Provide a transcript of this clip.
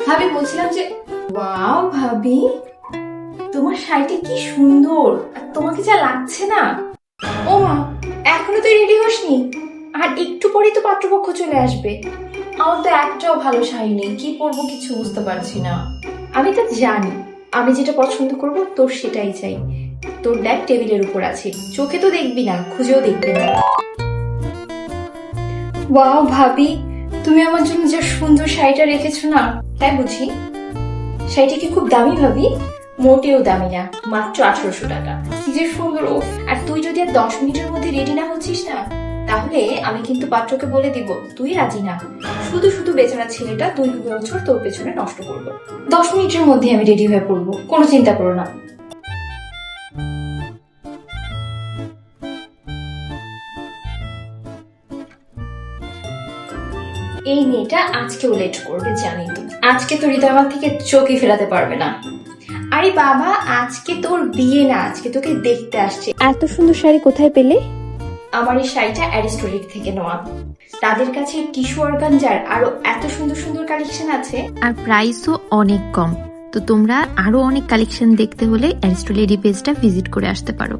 ভাবি বলছিলাম যে ওয়াও ভাবি, তোমার শাড়িটা কি সুন্দর, আর তোমাকে যা লাগছে না। ও মা, এখনো তুই রেডি হসনি? আর একটু পরেই তো পাত্রপক্ষ চলে আসবে। আমার তো একটাও ভালো শাড়ি নেই, কি পরবো কিছু বুঝতে পারছি না। আমি তো জানি আমি যেটা পছন্দ করব তোর সেটাই চাই। তোর দেখ টেবিলের উপর আছে, চোখে তো দেখবি না, খুঁজেও দেখবি না। ওয়াও ভাবি, তুমি আমার জন্য যা সুন্দর শাড়িটা রেখেছো না, তাই বুঝি? শাড়িটা কি খুব দামি ভাবি? মোটেও দামি না, মাত্র 1800 টাকা। কি যে সুন্দর! ও, আর তুই যদি আর 10 মিনিটের মধ্যে রেডি না হচ্ছিস না, তাহলে আমি কিন্তু পাত্রকে বলে দিব তুই রাজি না। শুধু শুধু বেচারা ছেলেটা 2 বছর তোর পেছনে নষ্ট করবো। 10 মিনিটের মধ্যে আমি রেডি হয়ে পড়বো, কোনো চিন্তা করো না। এই মেয়েটা আজকেও লেট করবে জানি তো। আজকে তো হৃদয় আমার থেকে চোখই ফেরাতে পারবে না। আরে বাবা, আজকে তোর বিয়ে না, আজকে তোকে দেখতে আসছে। এত সুন্দর শাড়ি কোথায় পেলে? আমার এই শাড়িটা অ্যারিস্টোলিক থেকে নেওয়া। তাদের কাছে টিস্যু অর্গানজার আরো এত সুন্দর সুন্দর কালেকশন আছে। আর প্রাইসও অনেক কম। তো তোমরা আরো অনেক কালেকশন দেখতে হলে অ্যারিস্টোলেডি পেজটা ভিজিট করে আসতে পারো।